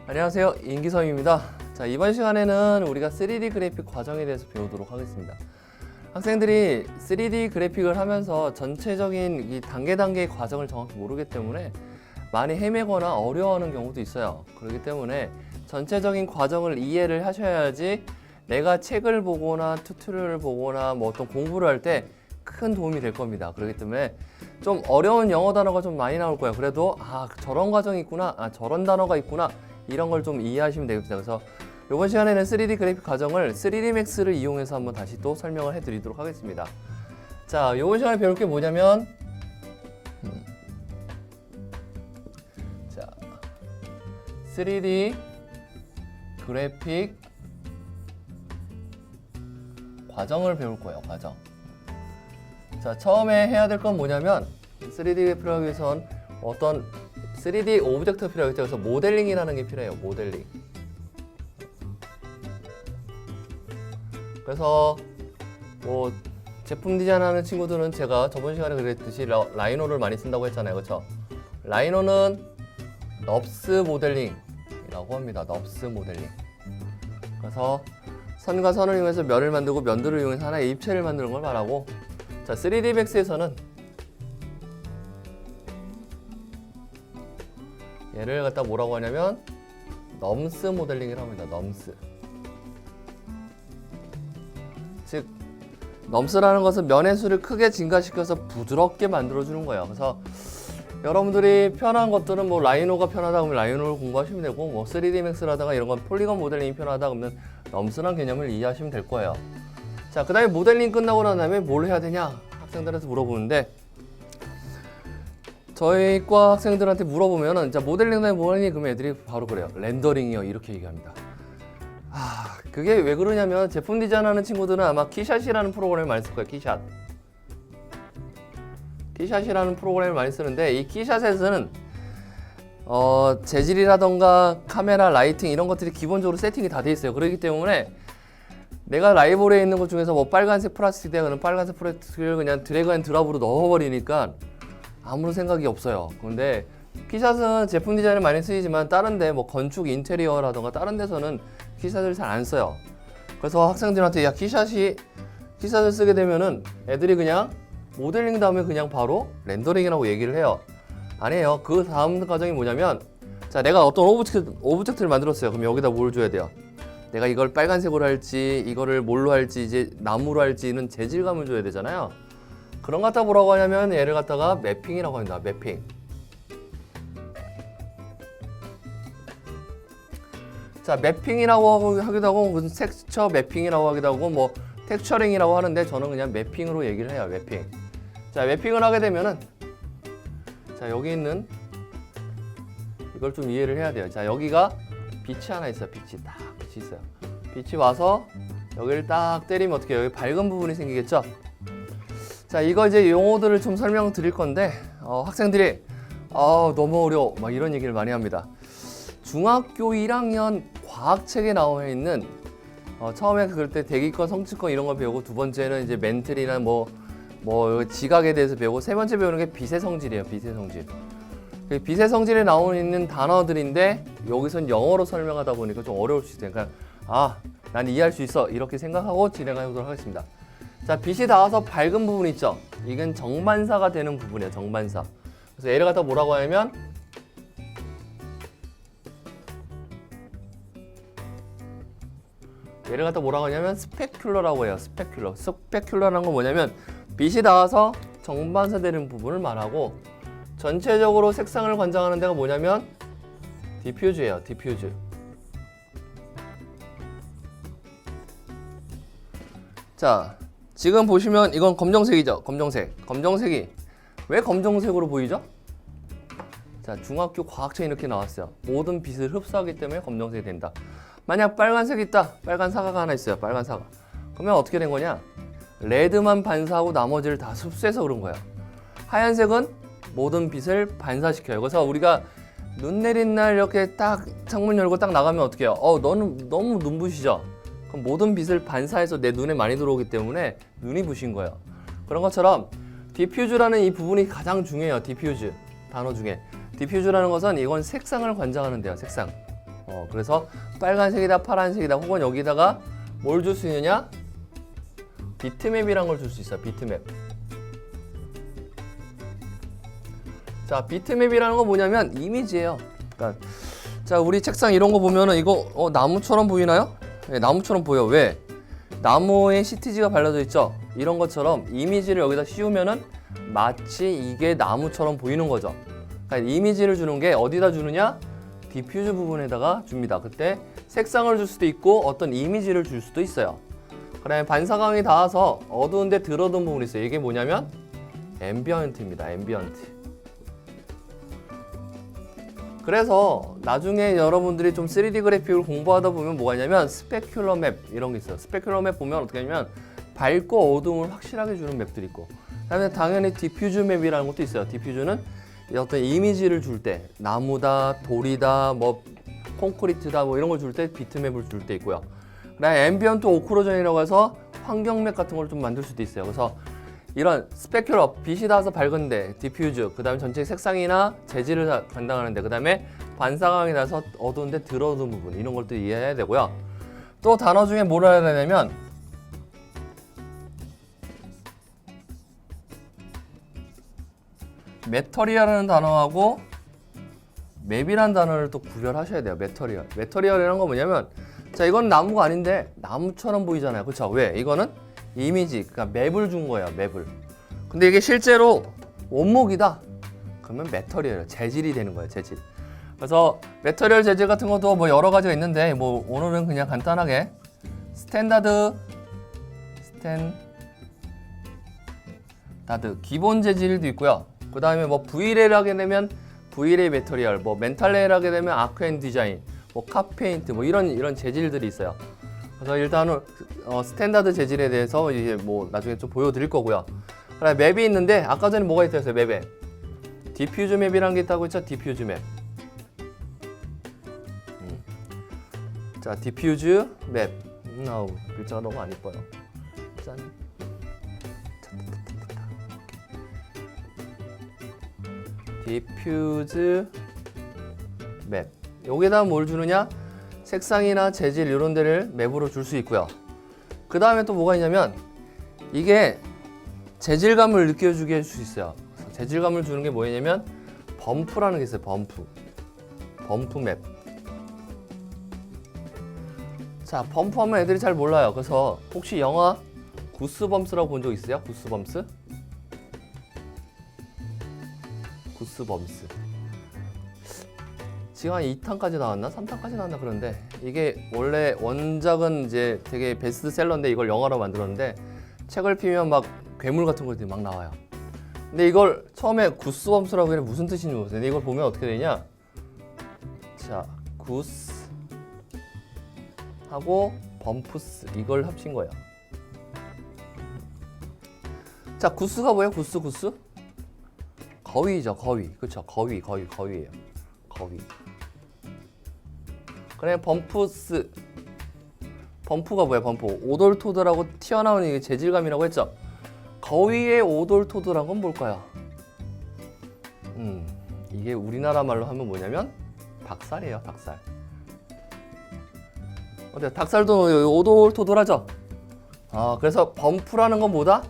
안녕하세요, 임기섭입니다. 자, 이번 시간에는 우리가 3D 그래픽 과정에 대해서 배우도록 하겠습니다. 학생들이 3D 그래픽을 하면서 전체적인 이 단계의 과정을 정확히 모르기 때문에 많이 헤매거나 어려워하는 경우도 있어요. 그렇기 때문에 전체적인 과정을 이해를 하셔야지 내가 책을 보거나 튜토리얼을 보거나 뭐 어떤 공부를 할 때 큰 도움이 될 겁니다. 그렇기 때문에 좀 어려운 영어 단어가 좀 많이 나올 거예요. 그래도 저런 과정이 있구나, 저런 단어가 있구나, 이런 걸 좀 이해하시면 되겠습니다. 그래서 이번 시간에는 3D 그래픽 과정을 3D Max를 이용해서 한번 다시 또 설명을 해드리도록 하겠습니다. 자, 이번 시간에 배울 게 뭐냐면 자, 3D 그래픽 과정을 배울 거예요. 과정. 자, 처음에 해야 될 건 뭐냐면 3D 그래픽을 하기 위해선 어떤 3D 오브젝트가 필요하기 때문에 모델링이라는 게 필요해요. 모델링. 그래서 뭐 제품 디자인하는 친구들은 제가 저번 시간에 그랬듯이 라이노를 많이 쓴다고 했잖아요. 그렇죠? 라이노는 넙스 모델링이라고 합니다. 넙스 모델링. 그래서 선과 선을 이용해서 면을 만들고 면들을 이용해서 하나의 입체를 만드는 걸 말하고, 자, 3D Max에서는 얘를 갖다 뭐라고 하냐면 넘스 모델링이라고 합니다. 넘스. 즉 넘스라는 것은 면의 수를 크게 증가시켜서 부드럽게 만들어주는 거예요. 그래서 여러분들이 편한 것들은 뭐 라이노가 편하다 그러면 라이노를 공부하시면 되고, 뭐 3D Max를 하다가 이런 건 폴리건 모델링이 편하다 그러면 넘스란 개념을 이해하시면 될 거예요. 자, 그 다음에 모델링 끝나고 난 다음에 뭘 해야 되냐 학생들한테 물어보는데, 저희 과 학생들한테 물어보면은 자, 모델링 다음에 뭐하니? 그러면 애들이 바로 그래요. 렌더링이요, 이렇게 얘기합니다. 그게 왜 그러냐면 제품 디자인하는 친구들은 아마 키샷이라는 프로그램을 많이 쓸 거예요. 키샷이라는 프로그램을 많이 쓰는데, 이 키샷에서는 재질이라던가 카메라, 라이팅 이런 것들이 기본적으로 세팅이 다 돼 있어요. 그렇기 때문에 내가 라이브러리에 있는 것 중에서 뭐 빨간색 플라스틱이다 그러면 빨간색 플라스틱을 그냥 드래그 앤 드랍으로 넣어버리니까 아무런 생각이 없어요. 그런데 키샷은 제품 디자인에 많이 쓰이지만 다른데 뭐 건축 인테리어라던가 다른 데서는 키샷을 잘 안 써요. 그래서 학생들한테 키샷을 쓰게 되면은 애들이 그냥 모델링 다음에 그냥 바로 렌더링이라고 얘기를 해요. 아니에요. 그 다음 과정이 뭐냐면, 자, 내가 어떤 오브젝트를 만들었어요. 그럼 여기다 뭘 줘야 돼요? 내가 이걸 빨간색으로 할지 이거를 뭘로 할지 이제 나무로 할지는 재질감을 줘야 되잖아요. 그런 거 갖다 뭐라고 하냐면 얘를 갖다가 매핑이라고 합니다. 매핑. 자, 매핑이라고 하기도 하고 무슨 텍스처 매핑이라고 하기도 하고 뭐 텍스처링이라고 하는데, 저는 그냥 매핑으로 얘기를 해요. 매핑. 자, 매핑을 하게 되면은, 자, 여기 있는 이걸 좀 이해를 해야 돼요. 자, 여기가 빛이 하나 있어요. 빛이 있어요. 빛이 와서 여기를 딱 때리면 어떻게 해요? 여기 밝은 부분이 생기겠죠? 자, 이거 이제 용어들을 좀 설명드릴 건데, 학생들이 너무 어려워 막 이런 얘기를 많이 합니다. 중학교 1학년 과학책에 나와 있는 처음에 그럴 때 대기권, 성층권 이런 걸 배우고, 두 번째는 이제 멘틀이나 뭐 지각에 대해서 배우고, 세 번째 배우는 게 빛의 성질이에요. 빛의 성질. 빛의 성질에 나오는 있는 단어들인데 여기선 영어로 설명하다 보니까 좀 어려울 수 있어요. 그러니까 난 이해할 수 있어 이렇게 생각하고 진행해 보도록 하겠습니다. 자, 빛이 닿아서 밝은 부분 있죠? 이건 정반사가 되는 부분이에요. 정반사. 그래서 얘를 갖다 뭐라고 하냐면 스페큘러라고 해요. 스페큘러라는 건 뭐냐면 빛이 닿아서 정반사되는 부분을 말하고, 전체적으로 색상을 관장하는 데가 뭐냐면 디퓨즈예요. 디퓨즈. 자, 지금 보시면 이건 검정색이죠. 검정색이 왜 검정색으로 보이죠? 자, 중학교 과학책에 이렇게 나왔어요. 모든 빛을 흡수하기 때문에 검정색이 된다. 만약 빨간색이 있다. 빨간 사과가 하나 있어요. 빨간 사과. 그러면 어떻게 된 거냐? 레드만 반사하고 나머지를 다 흡수해서 그런 거예요. 하얀색은 모든 빛을 반사시켜요. 그래서 우리가 눈 내린 날 이렇게 딱 창문 열고 딱 나가면 어떻게 해요? 너는 너무 눈부시죠? 그럼 모든 빛을 반사해서 내 눈에 많이 들어오기 때문에 눈이 부신 거예요. 그런 것처럼 디퓨즈라는 이 부분이 가장 중요해요. 디퓨즈 단어 중에. 디퓨즈라는 것은 이건 색상을 관장하는 데요. 색상. 그래서 빨간색이다, 파란색이다, 혹은 여기다가 뭘 줄 수 있느냐? 비트맵이란 걸 줄 수 있어요. 비트맵. 자, 비트맵이라는 건 뭐냐면 이미지예요. 그러니까 자, 우리 책상 이런 거 보면은 이거 나무처럼 보이나요? 네, 나무처럼 보여. 왜? 나무에 CTG가 발라져 있죠. 이런 것처럼 이미지를 여기다 씌우면은 마치 이게 나무처럼 보이는 거죠. 그러니까 이미지를 주는 게 어디다 주느냐? 디퓨즈 부분에다가 줍니다. 그때 색상을 줄 수도 있고 어떤 이미지를 줄 수도 있어요. 그다음에 반사광이 닿아서 어두운데 들어든 부분이 있어요. 이게 뭐냐면 앰비언트입니다. 앰비언트. 그래서 나중에 여러분들이 좀 3D 그래픽을 공부하다 보면 뭐가 있냐면 스페큘러 맵 이런 게 있어요. 스페큘러 맵 보면 어떻게 하냐면 밝고 어두움을 확실하게 주는 맵들이 있고, 그다음에 당연히 디퓨즈 맵이라는 것도 있어요. 디퓨즈는 어떤 이미지를 줄 때 나무다, 돌이다, 뭐 콘크리트다 뭐 이런 걸 줄 때 비트맵을 줄 때 있고요. 그다음에 앰비언트 오클루전이라고 해서 환경 맵 같은 걸 좀 만들 수도 있어요. 그래서 이런 스페큘러, 빛이 닿아서 밝은데 디퓨즈, 그 다음에 전체 색상이나 재질을 담당하는데, 그 다음에 반사광이 나서 어두운데 들어오는 부분, 이런 것도 이해해야 되고요. 또 단어 중에 뭘 알아야 되냐면 메터리얼이라는 단어하고 맵이라는 단어를 또 구별하셔야 돼요. 메터리얼. 메터리얼이라는 건 뭐냐면, 자, 이건 나무가 아닌데 나무처럼 보이잖아요. 그렇죠? 왜? 이거는 이미지, 그러니까 맵을 준 거예요. 맵을. 근데 이게 실제로 원목이다. 그러면 메터리얼, 재질이 되는 거예요. 재질. 그래서 메터리얼 재질 같은 것도 뭐 여러 가지가 있는데, 뭐 오늘은 그냥 간단하게 스탠다드 기본 재질도 있고요. 그 다음에 뭐 V레일 하게 되면 V레일 메터리얼, 뭐 멘탈레일 하게 되면 아크 앤 디자인, 뭐 카페인트, 뭐 이런 재질들이 있어요. 그래서 일단은 스탠다드 재질에 대해서 이제 뭐 나중에 좀 보여드릴 거고요. 그다음에 맵이 있는데 아까 전에 뭐가 있었어요? 맵에 디퓨즈 맵이라는 게 있다고 했죠? 디퓨즈 맵. 자, 디퓨즈 맵. 아우, 글자가 너무 안 이뻐요. 짠. 디퓨즈 맵. 여기다 뭘 주느냐? 색상이나 재질 이런 데를 맵으로 줄 수 있고요. 그 다음에 또 뭐가 있냐면 이게 재질감을 느껴주게 할 수 있어요. 재질감을 주는 게 뭐냐면 범프라는 게 있어요. 범프 맵. 자, 범프 하면 애들이 잘 몰라요. 그래서 혹시 영화 구스범스라고 본 적 있으세요? 구스범스. 지금 한 2탄까지 나왔나? 3탄까지 나왔나? 그런데 이게 원래 원작은 이제 되게 베스트셀러인데 이걸 영화로 만들었는데 책을 피면 막 괴물 같은 것들이 막 나와요. 근데 이걸 처음에 구스범스라고 해서 무슨 뜻인지 모르겠어요. 근데 이걸 보면 어떻게 되냐? 자, 구스 하고 범프스 이걸 합친 거예요. 자, 구스가 뭐예요? 구스? 거위죠, 거위. 그렇죠? 거위예요. 거위. 그래, 범프스. 범프가 뭐야? 범프. 오돌토돌하고 튀어나오는 이게 재질감이라고 했죠. 거위의 오돌토돌한 건 뭘까요? 이게 우리나라 말로 하면 뭐냐면 닭살이에요. 닭살. 어때요? 닭살도 오돌토돌하죠? 그래서 범프라는 건 뭐다?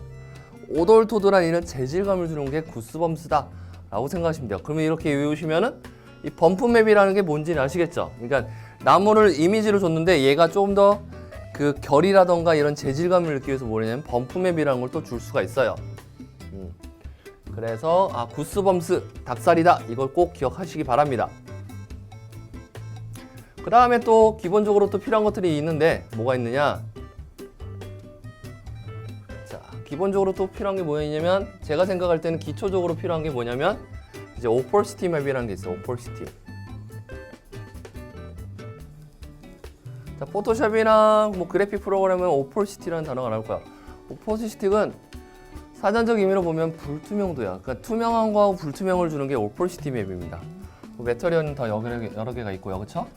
오돌토돌한 이런 재질감을 주는 게 구스범스다 라고 생각하시면 돼요. 그러면 이렇게 외우시면은 이 범프맵이라는 게 뭔지는 아시겠죠? 그러니까 나무를 이미지로 줬는데 얘가 조금 더 그 결이라던가 이런 재질감을 느끼기 위해서 뭐냐면 범프맵이라는 걸 또 줄 수가 있어요. 그래서 구스범스 닭살이다 이걸 꼭 기억하시기 바랍니다. 그 다음에 또 기본적으로 또 필요한 것들이 있는데 뭐가 있느냐? 자, 기본적으로 또 필요한 게 뭐냐면 제가 생각할 때는 기초적으로 필요한 게 뭐냐면 이제 오퍼시티 맵이라는 게 있어요. 오퍼시티. 자, 포토샵이나 뭐 그래픽 프로그램은 오퍼시티라는 단어가 나올 거야. 오퍼시티는 사전적 의미로 보면 불투명도야. 그러니까 투명한 거하고 불투명을 주는 게 오퍼시티 맵입니다. 메터리얼은 더 여러 개가 있고요, 그렇죠?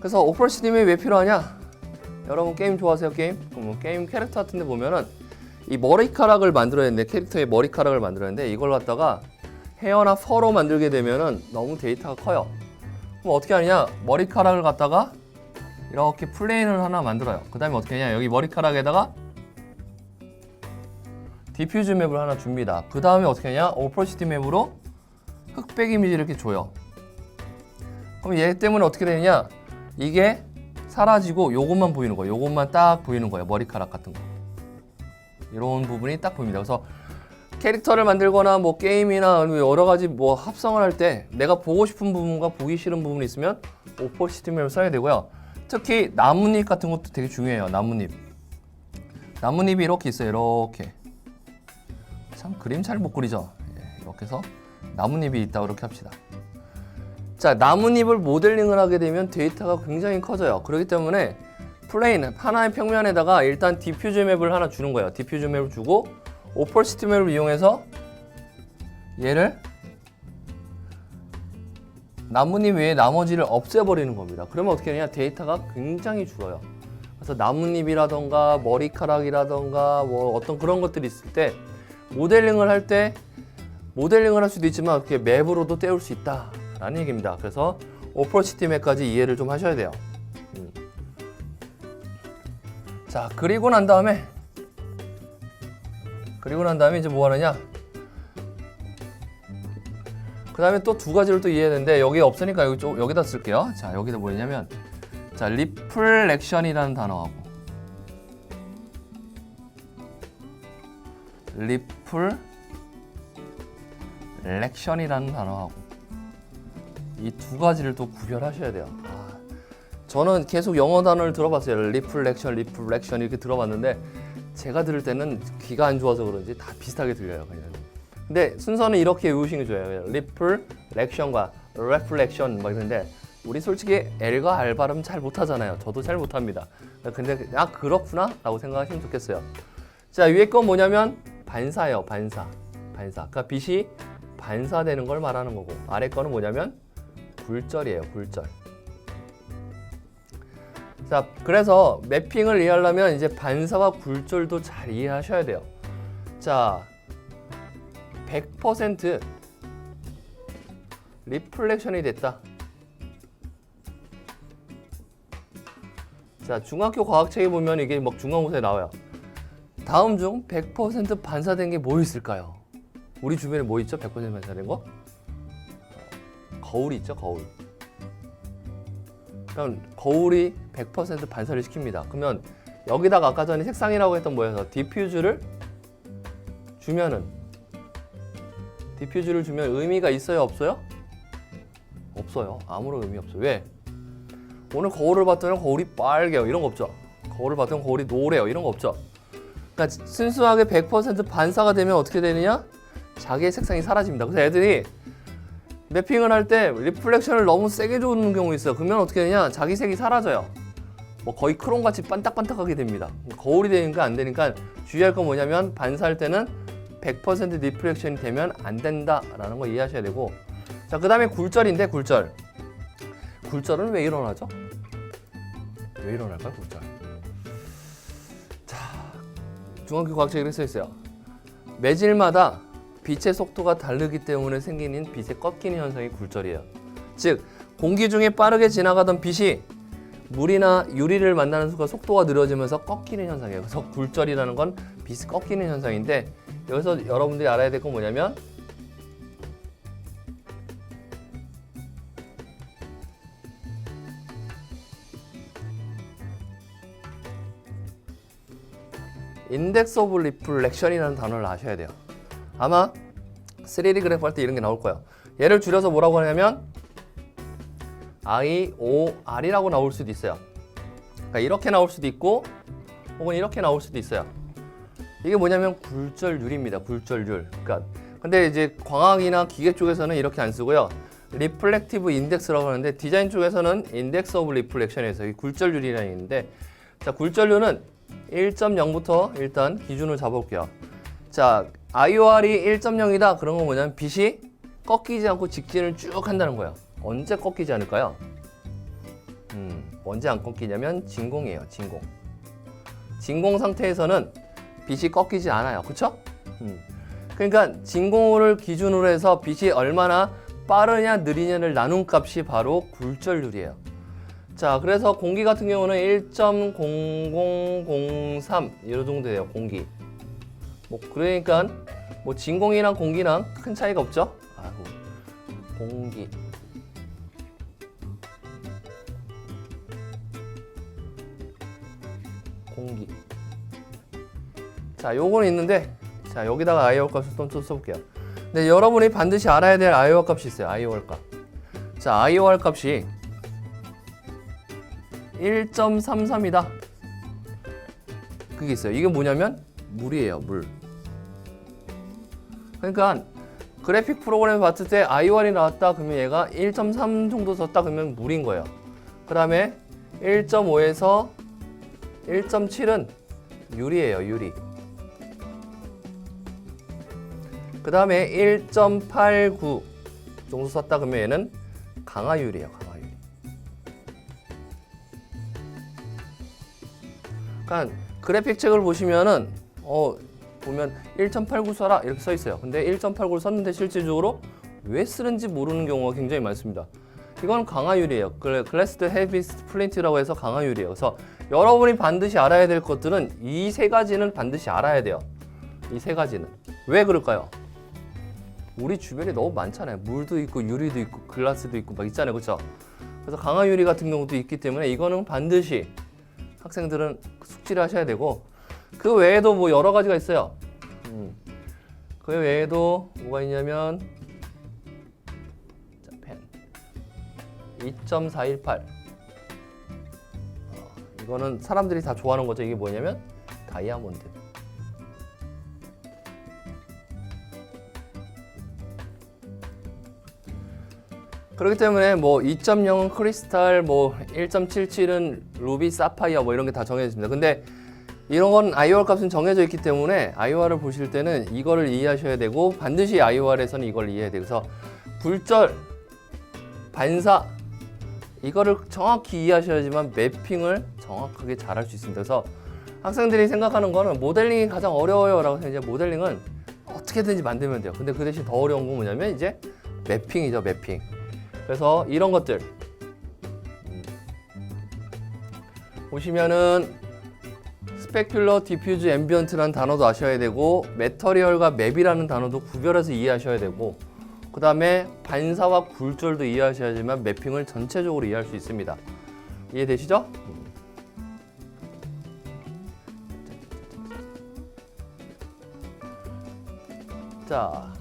그래서 오퍼시티 맵이 왜 필요하냐? 여러분 게임 좋아하세요, 게임? 그럼 게임 캐릭터 같은데 보면은 이 머리카락을 만들어야 되는데 캐릭터의 머리카락을 만들어야 되는데 이걸 갖다가 헤어나 펄로 만들게 되면은 너무 데이터가 커요. 그럼 어떻게 하느냐? 머리카락을 갖다가 이렇게 플레인을 하나 만들어요. 그 다음에 어떻게 하냐? 여기 머리카락에다가 디퓨즈 맵을 하나 줍니다. 그 다음에 어떻게 하냐? 오퍼시티 맵으로 흑백 이미지를 이렇게 줘요. 그럼 얘 때문에 어떻게 되느냐? 이게 사라지고 요것만 보이는 거예요. 요것만 딱 보이는 거예요. 머리카락 같은 거. 이런 부분이 딱 보입니다. 그래서 캐릭터를 만들거나 뭐 게임이나 여러 가지 뭐 합성을 할 때 내가 보고 싶은 부분과 보기 싫은 부분이 있으면 오퍼시티 맵을 써야 되고요. 특히 나뭇잎 같은 것도 되게 중요해요. 나뭇잎. 나뭇잎이 이렇게 있어요. 이렇게. 참 그림 잘 못 그리죠. 이렇게 해서 나뭇잎이 있다고 이렇게 합시다. 자, 나뭇잎을 모델링을 하게 되면 데이터가 굉장히 커져요. 그렇기 때문에 플레인 하나의 평면에다가 일단 디퓨즈 맵을 하나 주는 거예요. 디퓨즈 맵을 주고 오퍼시티 맵을 이용해서 얘를 나뭇잎 외에 나머지를 없애버리는 겁니다. 그러면 어떻게 되냐? 데이터가 굉장히 줄어요. 그래서 나뭇잎이라던가 머리카락이라던가 뭐 어떤 그런 것들이 있을 때 모델링을 할 때 모델링을 할 수도 있지만 이렇게 맵으로도 때울 수 있다라는 얘기입니다. 그래서 오퍼시티 맵까지 이해를 좀 하셔야 돼요. 자, 그리고 난 다음에 이제 뭐 하느냐? 그 다음에 또 두 가지를 또 이해해야 되는데 여기 없으니까 여기다 쓸게요. 자, 여기다 뭐냐면 자, 리플렉션이라는 단어하고 리플렉션이라는 단어하고 이 두 가지를 또 구별하셔야 돼요. 저는 계속 영어 단어를 들어봤어요. 리플렉션 이렇게 들어봤는데 제가 들을 때는 귀가 안 좋아서 그런지 다 비슷하게 들려요. 그냥. 근데 순서는 이렇게 외우시는 게 좋아요. 리플렉션과 레플렉션 막 이런데 우리 솔직히 L과 R 발음 잘 못하잖아요. 저도 잘 못합니다. 근데 그렇구나 라고 생각하시면 좋겠어요. 자, 위에 건 뭐냐면 반사예요. 반사. 그러니까 빛이 반사되는 걸 말하는 거고 아래 거는 뭐냐면 굴절이에요. 굴절. 자, 그래서 매핑을 이해하려면 이제 반사와 굴절도 잘 이해하셔야 돼요. 자, 100% 리플렉션이 됐다. 자, 중학교 과학책에 보면 이게 막 중간고사에 나와요. 다음 중 100% 반사된 게 뭐 있을까요? 우리 주변에 뭐 있죠? 100% 반사된 거? 거울이 있죠, 거울. 그럼 거울이 100% 반사를 시킵니다. 그러면 여기다가 아까 전에 색상이라고 했던 뭐여서 디퓨즈를 주면 의미가 있어요, 없어요? 없어요. 아무런 의미 없어요. 왜? 오늘 거울을 봤더니 거울이 빨개요. 이런 거 없죠. 거울을 봤더니 거울이 노래요. 이런 거 없죠. 그러니까 순수하게 100% 반사가 되면 어떻게 되느냐? 자기의 색상이 사라집니다. 그래서 애들이 매핑을 할 때 리플렉션을 너무 세게 주는 경우 있어요. 그러면 어떻게 되냐? 자기 색이 사라져요. 뭐 거의 크롬같이 반딱반딱하게 됩니다. 거울이 되니까 안 되니까 주의할 건 뭐냐면 반사할 때는 100% 리플렉션이 되면 안 된다라는 거 이해하셔야 되고 자, 그 다음에 굴절인데 굴절은 왜 일어나죠? 왜 일어날까요? 굴절. 자, 중학교 과학책에 이렇게 써 있어요. 매질마다 빛의 속도가 다르기 때문에 생기는 빛의 꺾이는 현상이 굴절이에요. 즉, 공기 중에 빠르게 지나가던 빛이 물이나 유리를 만나는 순간 속도가 느려지면서 꺾이는 현상이에요. 그래서 굴절이라는 건 빛이 꺾이는 현상인데 여기서 여러분들이 알아야 될 건 뭐냐면 인덱스 오브 리플렉션이라는 단어를 아셔야 돼요. 아마 3D 그래프 할 때 이런 게 나올 거예요. 얘를 줄여서 뭐라고 하냐면 IOR이라고 나올 수도 있어요. 그러니까 이렇게 나올 수도 있고 혹은 이렇게 나올 수도 있어요. 이게 뭐냐면 굴절률입니다. 굴절률. 그러니까 근데 이제 광학이나 기계 쪽에서는 이렇게 안 쓰고요. 리플렉티브 인덱스라고 하는데 디자인 쪽에서는 인덱스 오브 리플렉션에서 이 굴절률이라는 게 있는데 자, 굴절률은 1.0부터 일단 기준을 잡아볼게요. 자, IOR이 1.0이다. 그런 건 뭐냐면 빛이 꺾이지 않고 직진을 쭉 한다는 거예요. 언제 꺾이지 않을까요? 언제 안 꺾이냐면 진공이에요. 진공 상태에서는 빛이 꺾이지 않아요. 그쵸? 그러니까 진공을 기준으로 해서 빛이 얼마나 빠르냐 느리냐를 나눈 값이 바로 굴절률이에요. 자, 그래서 공기 같은 경우는 1.0003 이런 정도 돼요. 공기. 뭐 그러니까 뭐 진공이랑 공기랑 큰 차이가 없죠. 아이고, 공기. 자, 요거는 있는데, 자, 여기다가 IOR 값을 또 써볼게요. 근데 여러분이 반드시 알아야 될 IOR 값이 있어요. IOR 값. 자, IOR 값이 1.33이다. 그게 있어요. 이게 뭐냐면 물이에요. 물. 그러니까 그래픽 프로그램을 봤을 때 IOR이 나왔다 그러면 얘가 1.3 정도 썼다 그러면 물인 거예요. 그 다음에 1.5에서 1.7은 유리예요. 유리. 그 다음에 1.89 정도 썼다 그러면 얘는 강화유리예요. 강화유리. 그러니까 그래픽 책을 보시면은 보면 1.89 써라 이렇게 써 있어요. 근데 1.89를 썼는데 실질적으로 왜 쓰는지 모르는 경우가 굉장히 많습니다. 이건 강화유리예요. 글래스드 헤비 플린트라고 해서 강화유리예요. 그래서 여러분이 반드시 알아야 될 것들은 이 세 가지는 반드시 알아야 돼요. 이 세 가지는. 왜 그럴까요? 우리 주변에 너무 많잖아요. 물도 있고 유리도 있고 글라스도 있고 막 있잖아요. 그렇죠? 그래서 강화유리 같은 경우도 있기 때문에 이거는 반드시 학생들은 숙지를 하셔야 되고, 그 외에도 뭐 여러 가지가 있어요. 그 외에도 뭐가 있냐면 자, 펜 2.418 이거는 사람들이 다 좋아하는 거죠. 이게 뭐냐면 다이아몬드. 그렇기 때문에 뭐 2.0은 크리스탈, 뭐 1.77은 루비, 사파이어 뭐 이런 게 다 정해져 있습니다. 근데 이런 건 IOR 값은 정해져 있기 때문에 IOR을 보실 때는 이거를 이해하셔야 되고, 반드시 IOR에서는 이걸 이해해야 돼요. 그래서 굴절, 반사 이거를 정확히 이해하셔야지만 매핑을 정확하게 잘 할 수 있습니다. 그래서 학생들이 생각하는 거는 모델링이 가장 어려워요 라고 해서 이제 모델링은 어떻게든지 만들면 돼요. 근데 그 대신 더 어려운 건 뭐냐면 이제 매핑이죠. 매핑. 그래서 이런 것들 보시면은 스페큘러, 디퓨즈, 앰비언트라는 단어도 아셔야 되고, 매터리얼과 맵이라는 단어도 구별해서 이해하셔야 되고, 그 다음에 반사와 굴절도 이해하셔야지만 매핑을 전체적으로 이해할 수 있습니다. 이해되시죠? 자,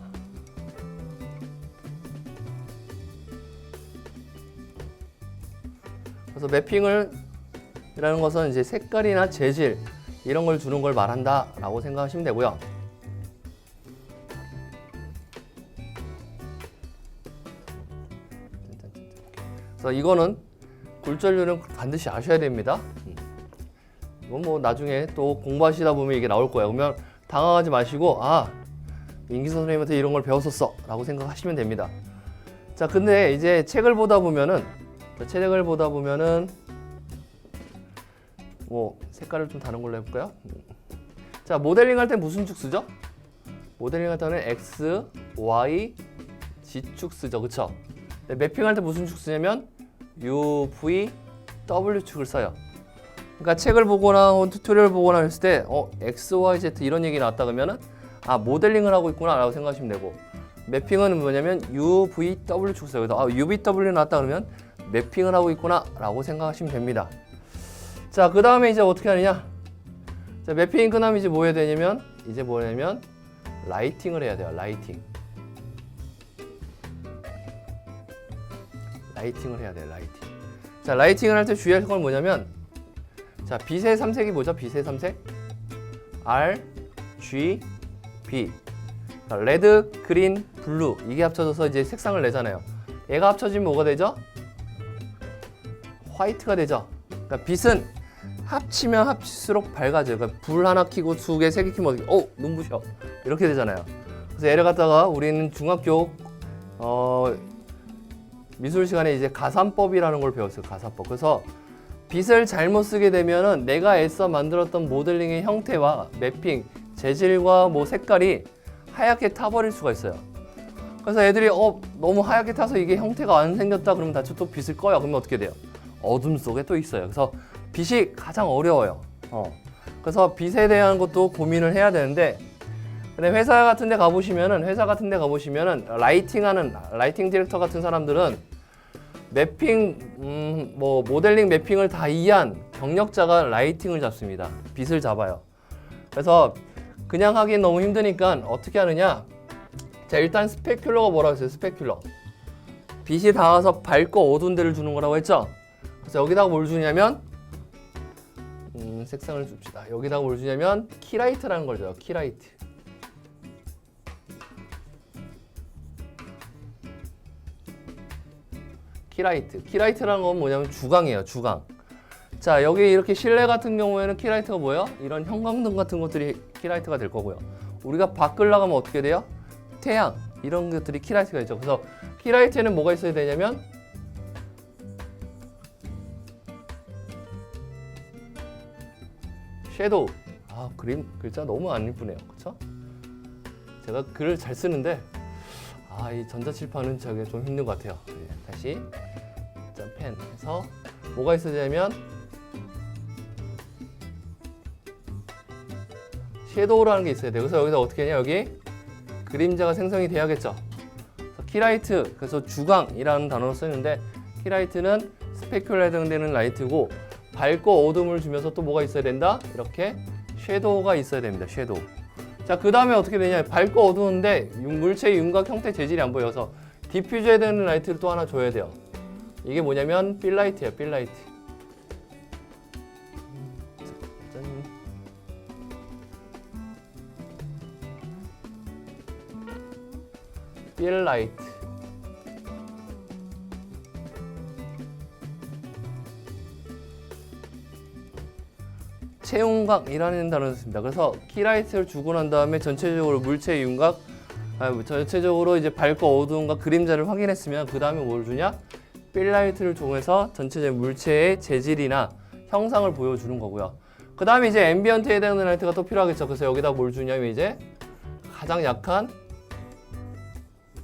그래서 매핑을 이라는 것은 이제 색깔이나 재질 이런 걸 주는 걸 말한다 라고 생각하시면 되고요. 그래서 이거는 굴절률은 반드시 아셔야 됩니다. 이건 뭐 나중에 또 공부하시다 보면 이게 나올 거예요. 그러면 당황하지 마시고, 아, 민기 선생님한테 이런 걸 배웠었어 라고 생각하시면 됩니다. 자, 근데 이제 책을 보다 보면은 뭐 색깔을 좀 다른 걸로 해볼까요? 자, 모델링 할 때 무슨 축 쓰죠? 모델링 할 때는 X, Y, G축 쓰죠. 그쵸? 매핑 할 때 무슨 축 쓰냐면 U, V, W축을 써요. 그러니까 책을 보거나 튜토리얼 보거나 했을 때 X, Y, Z 이런 얘기 나왔다 그러면은 아, 모델링을 하고 있구나 라고 생각하시면 되고, 매핑은 뭐냐면 U, V, W축 써요. 그래서 U, V, W 나왔다 그러면 매핑을 하고 있구나 라고 생각하시면 됩니다. 자, 그 다음에 이제 어떻게 하느냐? 자, 매핑이 끝나면 이제 뭐 해야 되냐면, 라이팅을 해야 돼요. 라이팅을 해야 돼요. 라이팅. 자, 라이팅을 할 때 주의할 건 뭐냐면, 자, 빛의 삼색이 뭐죠? 빛의 삼색? R, G, B. 레드, 그린, 블루 이게 합쳐져서 이제 색상을 내잖아요. 얘가 합쳐지면 뭐가 되죠? 화이트가 되죠. 그러니까 빛은 합치면 합칠수록 밝아져요. 그러니까 불 하나 켜고 두 개, 세 개 켜면 눈부셔 이렇게 되잖아요. 그래서 얘를 갖다가 우리는 중학교 미술 시간에 이제 가산법이라는 걸 배웠어요. 가산법. 그래서 빛을 잘못 쓰게 되면은 내가 애써 만들었던 모델링의 형태와 매핑, 재질과 뭐 색깔이 하얗게 타버릴 수가 있어요. 그래서 애들이 너무 하얗게 타서 이게 형태가 안 생겼다 그러면 다시 또 빛을 꺼요. 그러면 어떻게 돼요? 어둠 속에 또 있어요. 그래서 빛이 가장 어려워요. 그래서 빛에 대한 것도 고민을 해야 되는데, 근데 회사 같은 데 가보시면은 라이팅 디렉터 같은 사람들은 매핑, 모델링 매핑을 다 이해한 경력자가 라이팅을 잡습니다. 빛을 잡아요. 그래서 그냥 하기엔 너무 힘드니까 어떻게 하느냐? 자, 일단 스페큘러가 뭐라고 했어요? 스페큘러. 빛이 닿아서 밝고 어두운 데를 주는 거라고 했죠? 그래서 여기다가 뭘 주냐면 색상을 줍시다. 여기다가 뭘 주냐면 키라이트라는 걸 줘요. 키라이트. 키라이트라는 건 뭐냐면 주광이에요. 주광. 자, 여기 이렇게 실내 같은 경우에는 키라이트가 뭐예요? 이런 형광등 같은 것들이 키라이트가 될 거고요. 우리가 밖을 나가면 어떻게 돼요? 태양, 이런 것들이 키라이트가 있죠. 그래서 키라이트에는 뭐가 있어야 되냐면 섀도우. 그림 글자 너무 안 이쁘네요. 그쵸? 제가 글을 잘 쓰는데 이 전자칠판은 저게 좀 힘든 것 같아요. 네, 다시 펜 해서 뭐가 있어야 되냐면 섀도우라는 게 있어야 돼요. 그래서 여기서 어떻게 하냐, 여기 그림자가 생성이 돼야겠죠. 그래서 키라이트, 그래서 주광이라는 단어로 쓰는데, 키라이트는 스페큘러에 해당되는 라이트고, 밝고 어둠을 주면서 또 뭐가 있어야 된다? 이렇게 섀도우가 있어야 됩니다. 섀도우. 자, 그 다음에 어떻게 되냐, 밝고 어두운데 물체의 윤곽 형태 재질이 안 보여서 디퓨저에 되는 라이트를 또 하나 줘야 돼요. 이게 뭐냐면 필라이트예요. 필라이트. 필라이트. 체윤곽이라는 단어를 씁니다. 그래서 키라이트를 주고 난 다음에 전체적으로 물체의 윤곽, 전체적으로 이제 밝고 어두움과 그림자를 확인했으면 그 다음에 뭘 주냐? 필라이트를 통해서 전체적인 물체의 재질이나 형상을 보여주는 거고요. 그 다음에 이제 앰비언트에 해당되는 라이트가 또 필요하겠죠. 그래서 여기다 뭘 주냐면 이제 가장 약한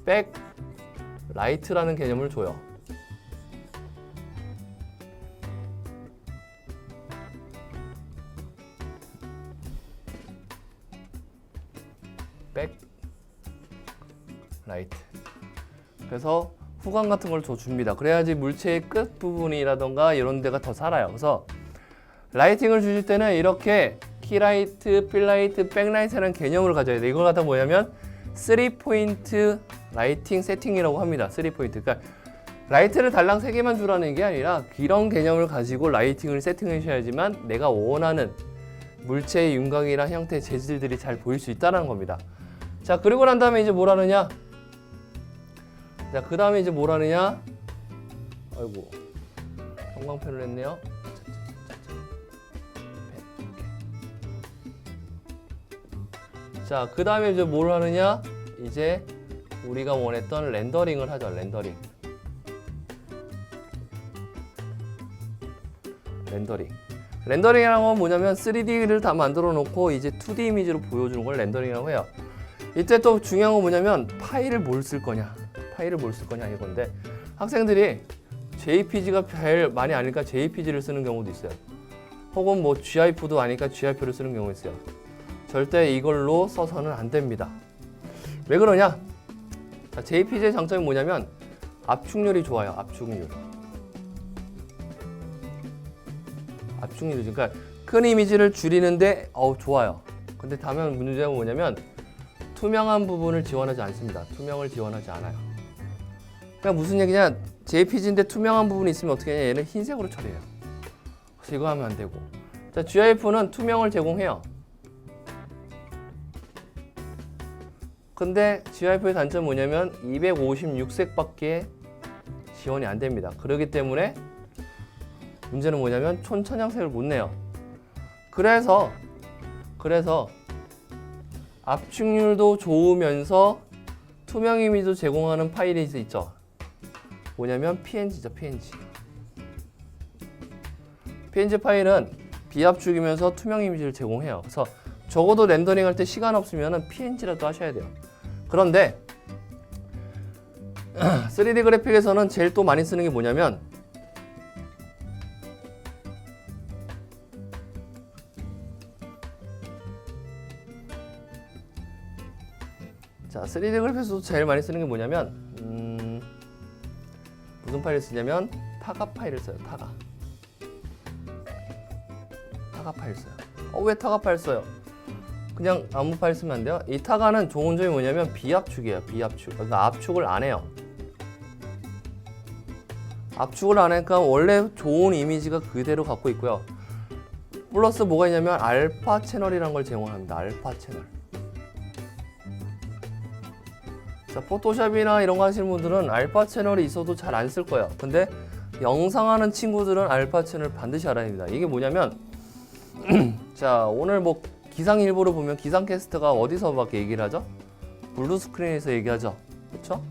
백 라이트라는 개념을 줘요. 백 라이트. 그래서 후광 같은 걸 더 줍니다. 그래야지 물체의 끝 부분이라던가 이런 데가 더 살아요. 그래서 라이팅을 주실 때는 이렇게 키라이트, 필라이트, 백라이트라는 개념을 가져야 돼요. 이걸 갖다 뭐냐면 3포인트 라이팅 세팅이라고 합니다. 3포인트. 그러니까 라이트를 달랑 3개만 주라는 게 아니라 이런 개념을 가지고 라이팅을 세팅해 주셔야지만 내가 원하는 물체의 윤곽이나 형태, 재질들이 잘 보일 수 있다는 겁니다. 자, 그리고 난 다음에 이제 뭘 하느냐? 자, 그 다음에 이제 뭘 하느냐? 아이고, 형광펜을 했네요. 자, 그 다음에 이제 뭘 하느냐? 이제 우리가 원했던 렌더링을 하죠. 렌더링. 렌더링이라는 건 뭐냐면 3D를 다 만들어 놓고 이제 2D 이미지로 보여주는 걸 렌더링이라고 해요. 이때 또 중요한 건 뭐냐면 파일을 뭘 쓸 거냐 이건데, 학생들이 JPG가 제일 많이 아니까 JPG를 쓰는 경우도 있어요. 혹은 뭐 GIF도 아니까 GIF를 쓰는 경우가 있어요. 절대 이걸로 써서는 안 됩니다. 왜 그러냐? 자, JPG의 장점이 뭐냐면 압축률이 좋아요. 압축률이. 그러니까 큰 이미지를 줄이는데 좋아요. 근데 다만 문제가 뭐냐면 투명한 부분을 지원하지 않습니다. 투명을 지원하지 않아요. 그러니까 무슨 얘기냐? JPG인데 투명한 부분이 있으면 어떻게 하냐? 얘는 흰색으로 처리해요. 그래서 이거 하면 안 되고. 자, GIF는 투명을 제공해요. 근데 GIF의 단점은 뭐냐면 256색밖에 지원이 안 됩니다. 그렇기 때문에 문제는 뭐냐면 촌천향색을 못 내요. 그래서 압축률도 좋으면서 투명 이미지도 제공하는 파일이 있죠. 뭐냐면 PNG죠. PNG 파일은 비압축이면서 투명 이미지를 제공해요. 그래서 적어도 렌더링 할 때 시간 없으면 PNG라도 하셔야 돼요. 그런데 3D 그래픽에서는 제일 또 많이 쓰는 게 뭐냐면 자, 3D 그래픽에서도 제일 많이 쓰는 게 뭐냐면 무슨 파일을 쓰냐면 타가 파일을 써요. 타가 파일 써요. 왜 타가 파일 써요? 그냥 아무 파일 쓰면 안 돼요. 이 타가는 좋은 점이 뭐냐면 비압축이에요. 비압축. 그러니까 압축을 안 해요. 압축을 안 하니까 원래 좋은 이미지가 그대로 갖고 있고요. 플러스 뭐가 있냐면 알파 채널이라는 걸 제공합니다. 알파 채널. 자, 포토샵이나 이런 거 하시는 분들은 알파 채널이 있어도 잘 안 쓸 거예요. 근데 영상하는 친구들은 알파 채널 반드시 알아야 됩니다. 이게 뭐냐면 자, 오늘 뭐 기상일보를 보면 기상캐스터가 어디서 막 얘기를 하죠? 블루 스크린에서 얘기하죠. 그렇죠?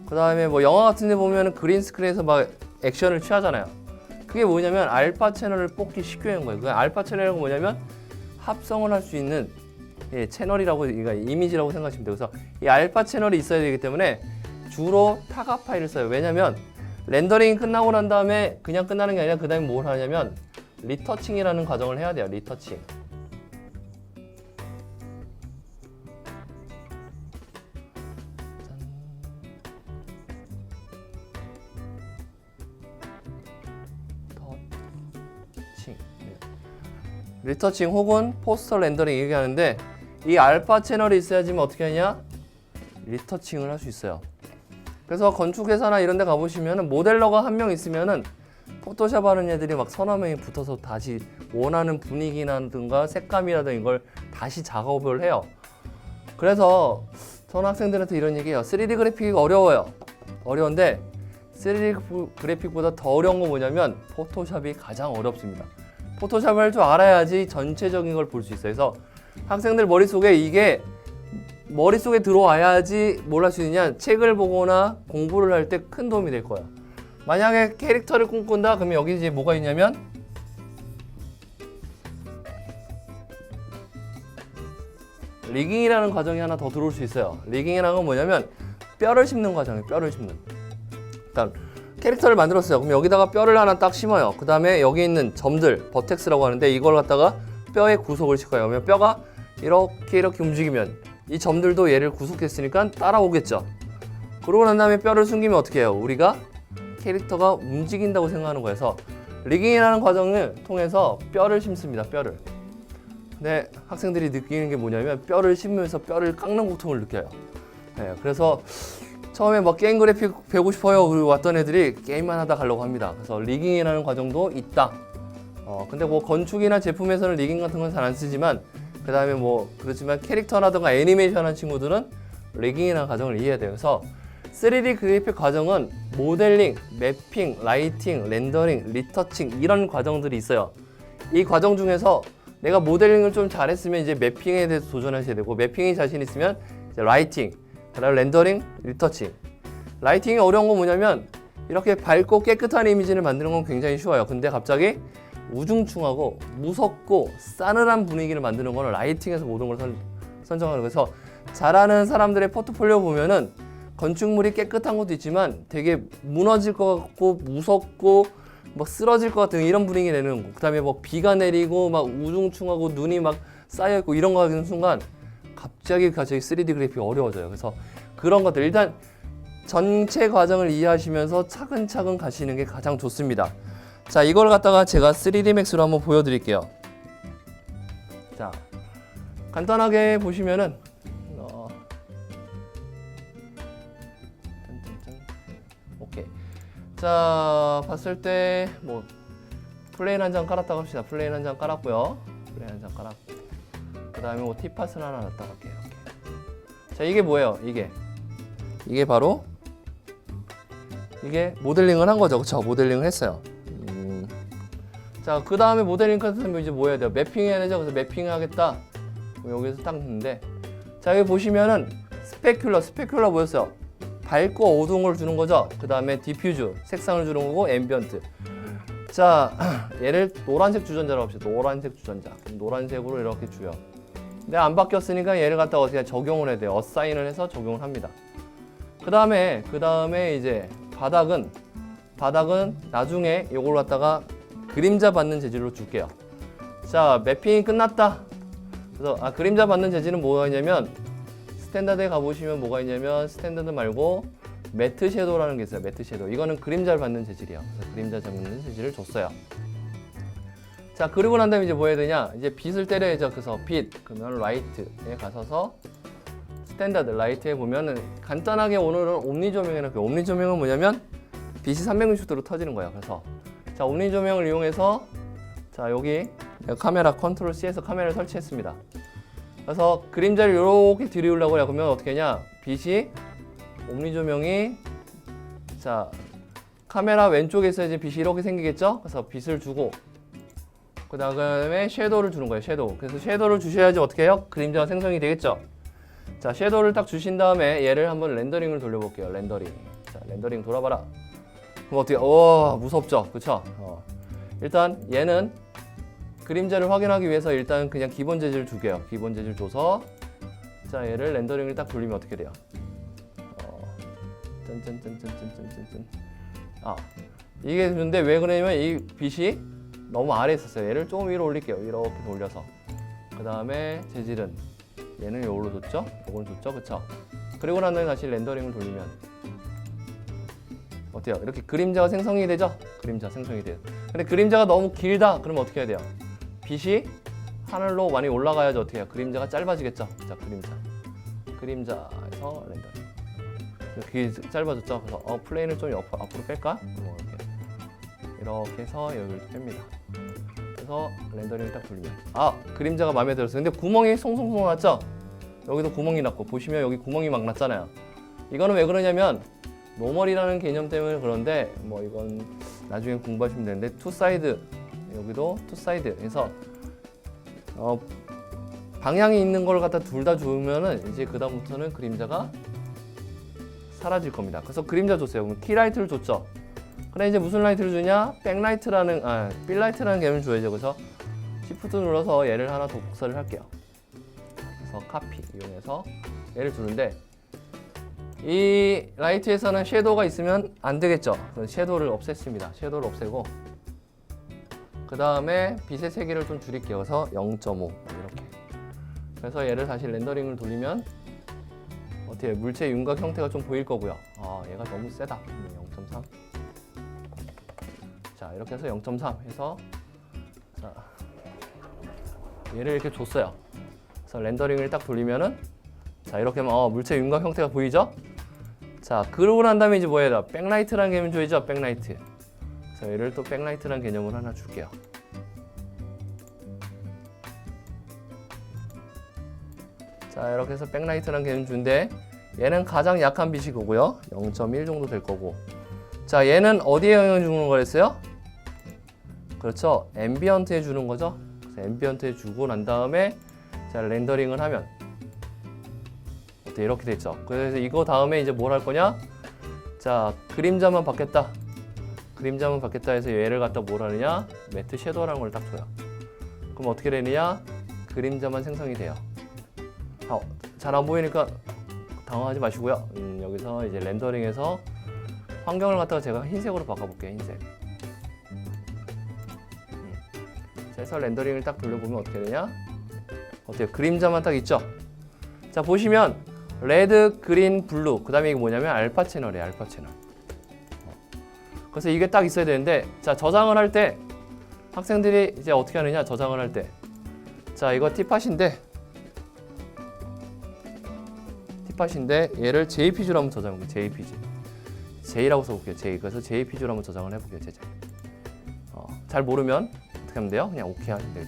그 다음에 뭐 영화 같은 데 보면 그린 스크린에서 막 액션을 취하잖아요. 그게 뭐냐면 알파 채널을 뽑기 쉽게 한 거예요. 그 알파 채널은 뭐냐면 합성을 할 수 있는 채널이라고, 그러니까 이미지라고 생각하시면 돼요. 그래서 이 알파 채널이 있어야 되기 때문에 주로 타가 파일을 써요. 왜냐면 렌더링이 끝나고 난 다음에 그냥 끝나는 게 아니라 그 다음에 뭘 하냐면 리터칭이라는 과정을 해야 돼요. 리터칭. 리터칭 혹은 포스터 렌더링 얘기하는데 이 알파 채널이 있어야지만 어떻게 하냐? 리터칭을 할 수 있어요. 그래서 건축회사나 이런 데 가보시면 모델러가 한 명 있으면은 포토샵 하는 애들이 막 서너 명이 붙어서 다시 원하는 분위기라든가 색감이라든가 이걸 다시 작업을 해요. 그래서 전 학생들한테 이런 얘기해요. 3D 그래픽이 어려워요. 어려운데 3D 그래픽보다 더 어려운 건 뭐냐면 포토샵이 가장 어렵습니다. 포토샵을 할 줄 알아야지 전체적인 걸 볼 수 있어요. 그래서 학생들 머릿속에 이게 머릿속에 들어와야지 뭘 할 수 있느냐, 책을 보거나 공부를 할 때 큰 도움이 될 거예요. 만약에 캐릭터를 꿈꾼다 그러면 여기 이제 뭐가 있냐면 리깅이라는 과정이 하나 더 들어올 수 있어요. 리깅이라는 건 뭐냐면 뼈를 심는 과정이에요. 뼈를 심는. 일단 캐릭터를 만들었어요. 그럼 여기다가 뼈를 하나 딱 심어요. 그 다음에 여기 있는 점들, 버텍스라고 하는데 이걸 갖다가 뼈에 구속을 시켜요. 그러면 뼈가 이렇게 움직이면 이 점들도 얘를 구속했으니까 따라오겠죠. 그러고 난 다음에 뼈를 숨기면 어떻게 해요? 우리가 캐릭터가 움직인다고 생각하는 거여서 리깅이라는 과정을 통해서 뼈를 심습니다. 뼈를. 근데 학생들이 느끼는 게 뭐냐면 뼈를 심으면서 뼈를 깎는 고통을 느껴요. 네, 그래서 처음에 막 게임 그래픽 배우고 싶어요. 그리고 왔던 애들이 게임만 하다 가려고 합니다. 그래서 리깅이라는 과정도 있다. 근데 뭐 건축이나 제품에서는 리깅 같은 건 잘 안 쓰지만 그 다음에 뭐 그렇지만 캐릭터라든가 애니메이션 하는 친구들은 리깅이라는 과정을 이해해야 돼요. 그래서 3D 그래픽 과정은 모델링, 매핑, 라이팅, 렌더링, 리터칭 이런 과정들이 있어요. 이 과정 중에서 내가 모델링을 좀 잘했으면 이제 매핑에 대해서 도전하셔야 되고 매핑이 자신 있으면 이제 라이팅, 그다음에 렌더링, 리터칭. 라이팅이 어려운 건 뭐냐면 이렇게 밝고 깨끗한 이미지를 만드는 건 굉장히 쉬워요. 근데 갑자기 우중충하고 무섭고 싸늘한 분위기를 만드는 거는 라이팅에서 모든 걸 선정하는 거예요. 그래서 잘하는 사람들의 포트폴리오 보면은 건축물이 깨끗한 것도 있지만 되게 무너질 것 같고 무섭고 막 쓰러질 것 같은 이런 분위기 내는 거. 그다음에 뭐 비가 내리고 막 우중충하고 눈이 막 쌓여 있고 이런 거 하는 순간 갑자기 3D 그래픽이 어려워져요. 그래서 그런 것들 일단 전체 과정을 이해하시면서 차근차근 가시는 게 가장 좋습니다. 자, 이걸 갖다가 제가 3D 맥스로 한번 보여드릴게요. 자, 간단하게 보시면은 오케이. 자, 봤을 때 뭐 플레인 한 장 깔았다고 합시다. 플레인 한 장 깔았고요. 플레인 한 장 깔았고. 그 다음에 뭐 티팟을 하나 놨다고 할게요. 이렇게. 자, 이게 뭐예요? 이게 바로 이게 모델링을 한 거죠. 그쵸? 모델링을 했어요. 자, 그 다음에 모델링 같으면 이제 뭐 해야 돼요? 매핑 해야 되죠. 그래서 매핑 하겠다. 여기서 딱 넣는데, 자, 여기 보시면은 스페큘러 뭐였어요? 밝고 어두운 걸 주는 거죠. 그 다음에 디퓨즈, 색상을 주는 거고, 앰비언트. 자, 얘를 노란색 주전자라고 합시다. 노란색 주전자. 노란색으로 이렇게 줘요. 근데 안 바뀌었으니까 얘를 갖다가 어떻게 적용을 해야 돼요? 어사인을 해서 적용을 합니다. 그 다음에 이제 바닥은 나중에 요걸 갖다가 그림자 받는 재질로 줄게요. 자, 매핑이 끝났다. 그래서 그림자 받는 재질은 뭐가 있냐면 스탠다드에 가보시면 뭐가 있냐면 스탠다드 말고 매트 섀도우라는 게 있어요. 매트 섀도우. 이거는 그림자를 받는 재질이에요. 그래서 그림자 잡는 재질을 줬어요. 자, 그리고 난 다음에 이제 뭐 해야 되냐? 이제 빛을 때려야죠. 그래서 빛, 그러면 라이트에 가서서 스탠다드 라이트에 보면은 간단하게 오늘은 옴니 조명이라고 해요. 옴니 조명은 뭐냐면 빛이 360도로 터지는 거예요. 그래서 자, 옴니 조명을 이용해서 자, 여기 내가 카메라 컨트롤 C에서 카메라를 설치했습니다. 그래서 그림자를 이렇게 들이우려고 해요. 그러면 어떻게 하냐? 빛이 옴니 조명이 자, 카메라 왼쪽에 있어야지 빛이 이렇게 생기겠죠? 그래서 빛을 주고 그 다음에 섀도우를 주는 거예요. 섀도우. 그래서 섀도우를 주셔야지 어떻게 해요? 그림자가 생성이 되겠죠? 자, 섀도우를 딱 주신 다음에 얘를 한번 렌더링을 돌려볼게요. 렌더링. 자, 렌더링 돌아봐라. 그럼 어떻게? 무섭죠? 그쵸? 일단 얘는 그림자를 확인하기 위해서 일단 그냥 기본 재질을 줄게요. 기본 재질 줘서 자, 얘를 렌더링을 딱 돌리면 어떻게 돼요? 짠짠짠짠짠짠짠. 이게 근데 왜 그러냐면 이 빛이 너무 아래에 있었어요. 얘를 조금 위로 올릴게요. 이렇게 돌려서. 그 다음에 재질은 얘는 요걸로 줬죠? 요걸 줬죠? 그쵸? 그리고 난 다음에 다시 렌더링을 돌리면 어때요? 이렇게 그림자가 생성이 되죠? 그림자 생성이 돼요. 근데 그림자가 너무 길다? 그러면 어떻게 해야 돼요? 빛이 하늘로 많이 올라가야지 어떻게 해요? 그림자가 짧아지겠죠? 자, 그림자에서 렌더링. 이렇게 짧아졌죠? 그래서 플레인을 좀 앞으로 뺄까? 이렇게 해서 여기를 뺍니다. 그래서 렌더링을 딱 돌리면 그림자가 마음에 들었어요. 근데 구멍이 송송송 났죠? 여기도 구멍이 났고 보시면 여기 구멍이 막 났잖아요. 이거는 왜 그러냐면 노멀이라는 개념 때문에 그런데 뭐 이건 나중에 공부하시면 되는데 투 사이드 여기도 투 사이드 해서 방향이 있는 걸 갖다 둘 다 주면은 이제 그 다음부터는 그림자가 사라질 겁니다. 그래서 그림자 줬어요. 그럼 키라이트를 줬죠. 그래 이제 무슨 라이트를 주냐? 백라이트라는 빌라이트라는 개념을 줘야죠. 그래서 Shift 눌러서 얘를 하나 더 복사를 할게요. 그래서 카피 이용해서 얘를 주는데 이 라이트에서는 섀도우가 있으면 안 되겠죠. 그래서 섀도우를 없앴습니다. 섀도우를 없애고 그 다음에 빛의 세기를 좀 줄일게요. 그래서 0.5 이렇게. 그래서 얘를 다시 렌더링을 돌리면 어떻게 물체 윤곽 형태가 좀 보일 거고요. 얘가 너무 세다. 0.3. 자, 이렇게 해서 0.3 해서 자, 얘를 이렇게 줬어요. 그래서 렌더링을 딱 돌리면은 자, 이렇게 하면 물체 윤곽 형태가 보이죠? 자, 그러고 난 다음에 이제 뭐 해야 돼? 백라이트라는 개념 줘야죠. 백라이트. 그래서 얘를 또 백라이트라는 개념을 하나 줄게요. 자, 이렇게 해서 백라이트라는 개념 준데 얘는 가장 약한 빛이 거고요. 0.1 정도 될 거고. 자, 얘는 어디에 영향을 주는 거랬어요? 그렇죠. 앰비언트에 주는 거죠. 그래서 앰비언트에 주고 난 다음에 자, 렌더링을 하면 어때? 이렇게 됐죠. 그래서 이거 다음에 이제 뭘 할 거냐? 자, 그림자만 받겠다. 그림자만 받겠다 해서 얘를 갖다 뭘 하느냐? 매트 섀도우라는 걸 딱 줘요. 그럼 어떻게 되느냐? 그림자만 생성이 돼요. 잘 안 보이니까 당황하지 마시고요. 여기서 이제 렌더링에서 환경을 갖다가 제가 흰색으로 바꿔볼게요. 흰색. 그래서 렌더링을 딱 돌려보면 어떻게 되냐? 어때요? 그림자만 딱 있죠? 자, 보시면 레드, 그린, 블루. 그 다음에 이게 뭐냐면 알파 채널이에요. 알파 채널. 그래서 이게 딱 있어야 되는데 자, 저장을 할 때 학생들이 이제 어떻게 하느냐? 저장을 할 때 자, 이거 팁팟인데 얘를 JPG로 한번 저장해 볼게요. JPG. J라고 써볼게요. J. 그래서 JPG로 한번 저장을 해볼게요. 잘 모르면 어떻게 하면 돼요? 그냥 오케이 하면 돼요.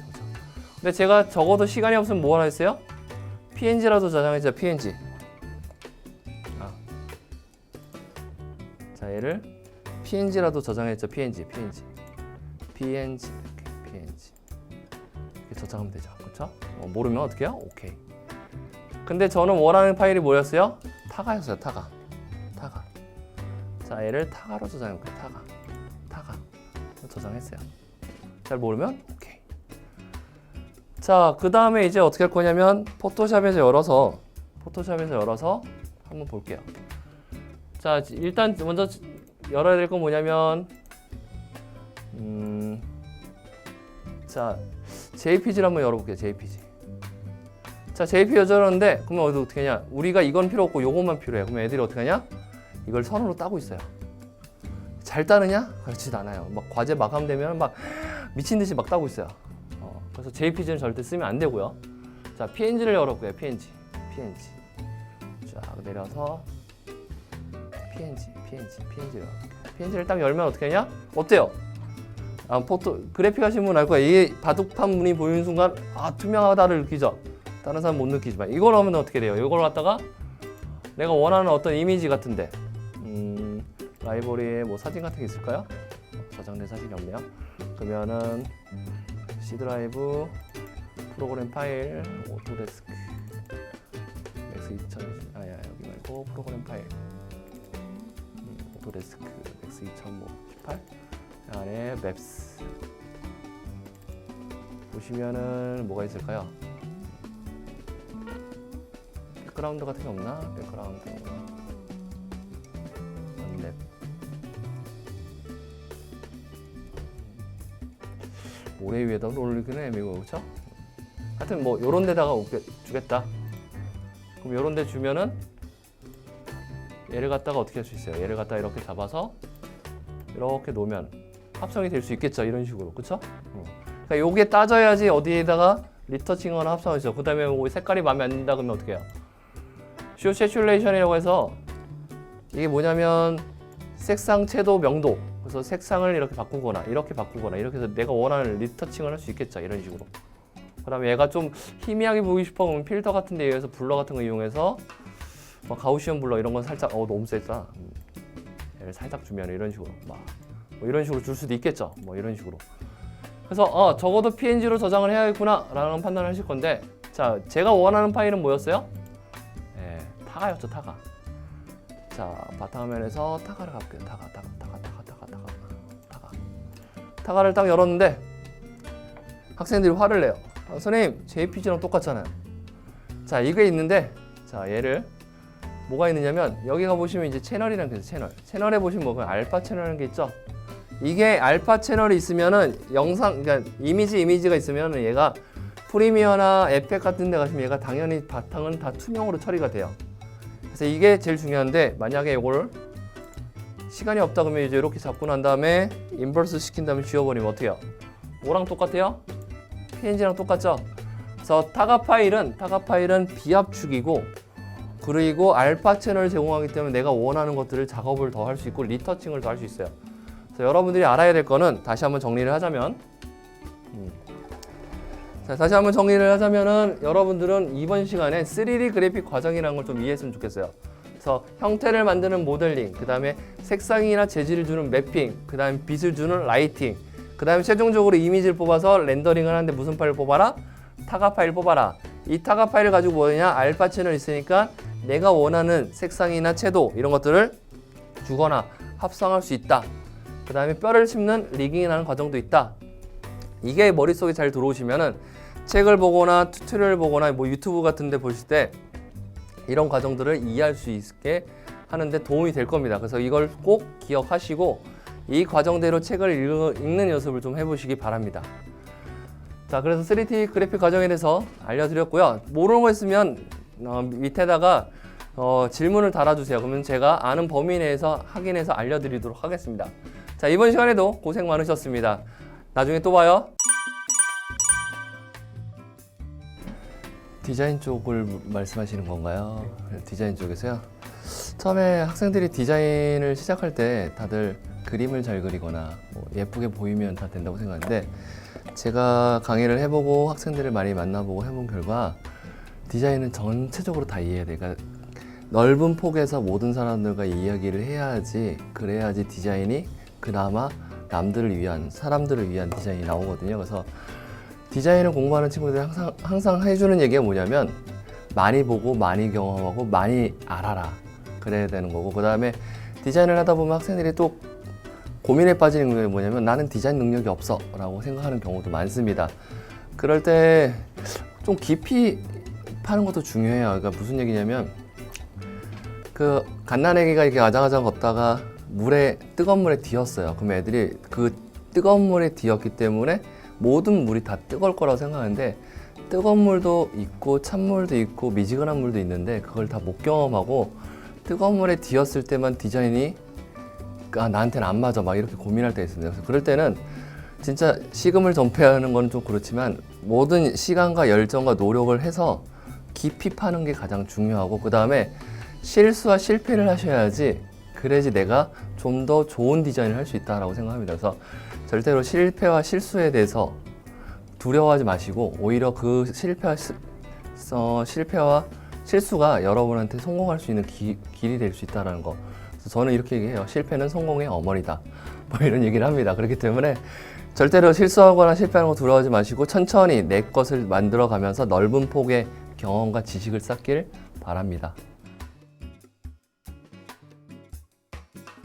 근데 제가 적어도 시간이 없으면 뭐 하나 했어요? PNG라도 저장했죠. PNG. 자, 얘를 PNG라도 저장했죠. PNG. 이렇게 저장하면 되죠. 그렇죠? 모르면 어떻게 해요? 오케이. 근데 저는 원하는 파일이 뭐였어요? 타가였어요. 타가. 자, 얘를 타가로 저장해볼게요. 타가. 저장했어요. 잘 모르면 오케이. 자, 그 다음에 이제 어떻게 할 거냐면 포토샵에서 열어서 한번 볼게요. 자, 일단 먼저 열어야 될 건 뭐냐면 자, JPG를 한번 열어볼게요. JPG. 자, JPG 열었는데 그러면 어떻게 하냐? 우리가 이건 필요 없고 요것만 필요해. 그러면 애들이 어떻게 하냐? 이걸 선으로 따고 있어요. 잘 따느냐? 그렇지도 않아요. 막 과제 마감되면 막 미친 듯이 막 따고 있어요. 그래서 JPG는 절대 쓰면 안 되고요. 자, PNG를 열었고요. PNG. 자, 내려서 PNG를 딱 열면 어떻게 하냐? 어때요? 그래픽 하신 분 알 거야. 이게 바둑판 문이 보이는 순간 투명하다를 느끼죠. 다른 사람 못 느끼지만 이걸 하면 어떻게 돼요? 이걸 갖다가 내가 원하는 어떤 이미지 같은데 라이브러리에 뭐 사진 같은 게 있을까요? 저장된 사진이 없네요. 그러면은 C 드라이브 프로그램 파일 오토데스크 맥스 2000 여기 말고 프로그램 파일 오토데스크 맥스 2018 안에 맵스 보시면은 뭐가 있을까요? 백그라운드 같은 게 없나? 백그라운드 맵 모래 위에다 올리기는 애매고 그렇죠? 하여튼 뭐 요런 데다가 주겠다. 그럼 요런 데 주면은 얘를 갖다가 어떻게 할 수 있어요? 얘를 갖다가 이렇게 잡아서 이렇게 놓으면 합성이 될 수 있겠죠. 이런 식으로. 그쵸? 그러니까 요게 따져야지 어디에다가 리터칭하거나 합성하죠. 그 다음에 뭐 색깔이 마음에 안 든다 그러면 어떻게 해요? 쇼 세츄레이션이라고 해서 이게 뭐냐면 색상, 채도, 명도. 그래서 색상을 이렇게 바꾸거나 이렇게 해서 내가 원하는 리터칭을 할 수 있겠죠. 이런 식으로. 그 다음에 얘가 좀 희미하게 보이고 싶어 보면 필터 같은 데 의해서 블러 같은 거 이용해서 가우시언 블러 이런 건 살짝 너무 세다. 얘를 살짝 주면 이런 식으로 뭐 이런 식으로 줄 수도 있겠죠. 뭐 이런 식으로. 그래서 적어도 PNG로 저장을 해야겠구나 라는 판단을 하실 건데, 자, 제가 원하는 파일은 뭐였어요? 타가였죠. 타가. 자, 바탕화면에서 타가를 갈게요. 타가를 딱 열었는데 학생들이 화를 내요. 선생님, JPG랑 똑같잖아요. 자, 이게 있는데, 자, 얘를 뭐가 있느냐면 여기가 보시면 이제 채널이라는 게 있어요. 채널에 보시면 뭐가 알파 채널이라는 게 있죠. 이게 알파 채널이 있으면은 그러니까 이미지가 있으면은 얘가 프리미어나 에펙 같은 데 가시면 얘가 당연히 바탕은 다 투명으로 처리가 돼요. 그래서 이게 제일 중요한데, 만약에 이걸 시간이 없다 그러면 이제 이렇게 잡고 난 다음에 인버스 시킨 다음에 지워버리면 어떻게 해요? 뭐랑 똑같아요? PNG랑 똑같죠? 그래서 타가 파일은 비압축이고, 그리고 알파 채널을 제공하기 때문에 내가 원하는 것들을 작업을 더 할 수 있고 리터칭을 더 할 수 있어요. 그래서 여러분들이 알아야 될 거는 다시 한번 정리를 하자면 여러분들은 이번 시간에 3D 그래픽 과정이라는 걸 좀 이해했으면 좋겠어요. 그래서 형태를 만드는 모델링, 그 다음에 색상이나 재질을 주는 매핑, 그 다음에 빛을 주는 라이팅, 그 다음에 최종적으로 이미지를 뽑아서 렌더링을 하는데 무슨 파일을 뽑아라? 타가 파일 뽑아라. 이 타가 파일을 가지고 뭐냐? 알파 채널 있으니까 내가 원하는 색상이나 채도 이런 것들을 주거나 합성할 수 있다. 그 다음에 뼈를 씹는 리깅이라는 과정도 있다. 이게 머릿속에 잘 들어오시면은 책을 보거나 튜토리얼을 보거나 뭐 유튜브 같은 데 보실 때 이런 과정들을 이해할 수 있게 하는데 도움이 될 겁니다. 그래서 이걸 꼭 기억하시고 이 과정대로 책을 읽는 연습을 좀 해보시기 바랍니다. 자, 그래서 3D 그래픽 과정에 대해서 알려드렸고요. 모르는 거 있으면 밑에다가 질문을 달아주세요. 그러면 제가 아는 범위 내에서 확인해서 알려드리도록 하겠습니다. 자, 이번 시간에도 고생 많으셨습니다. 나중에 또 봐요. 디자인 쪽을 말씀하시는 건가요? 디자인 쪽에서요? 처음에 학생들이 디자인을 시작할 때 다들 그림을 잘 그리거나 뭐 예쁘게 보이면 다 된다고 생각하는데, 제가 강의를 해보고 학생들을 많이 만나보고 해본 결과 디자인은 전체적으로 다 이해해야 돼요. 그러니까 넓은 폭에서 모든 사람들과 이야기를 해야지, 그래야지 디자인이 그나마 남들을 위한, 사람들을 위한 디자인이 나오거든요. 그래서 디자인을 공부하는 친구들이 항상 해주는 얘기가 뭐냐면 많이 보고 많이 경험하고 많이 알아라, 그래야 되는 거고, 그 다음에 디자인을 하다 보면 학생들이 또 고민에 빠지는 게 뭐냐면 나는 디자인 능력이 없어 라고 생각하는 경우도 많습니다. 그럴 때 좀 깊이 파는 것도 중요해요. 그러니까 무슨 얘기냐면 그 갓난아기가 이렇게 아장아장 걷다가 뜨거운 물에 뒤었어요. 그럼 애들이 그 뜨거운 물에 뒤었기 때문에 모든 물이 다 뜨거울 거라고 생각하는데 뜨거운 물도 있고 찬물도 있고 미지근한 물도 있는데 그걸 다 못 경험하고 뜨거운 물에 뒤었을 때만 디자인이 나한테는 안 맞아 막 이렇게 고민할 때가 있습니다. 그래서 그럴 때는 진짜 식음을 전폐하는 건 좀 그렇지만 모든 시간과 열정과 노력을 해서 깊이 파는 게 가장 중요하고 그 다음에 실수와 실패를 하셔야지 그래야지 내가 좀 더 좋은 디자인을 할 수 있다라고 생각합니다. 그래서 절대로 실패와 실수에 대해서 두려워하지 마시고 오히려 그 실패와 실수가 여러분한테 성공할 수 있는 길이 될 수 있다는 거. 그래서 저는 이렇게 얘기해요. 실패는 성공의 어머니다. 뭐 이런 얘기를 합니다. 그렇기 때문에 절대로 실수하거나 실패하는 거 두려워하지 마시고 천천히 내 것을 만들어 가면서 넓은 폭의 경험과 지식을 쌓길 바랍니다.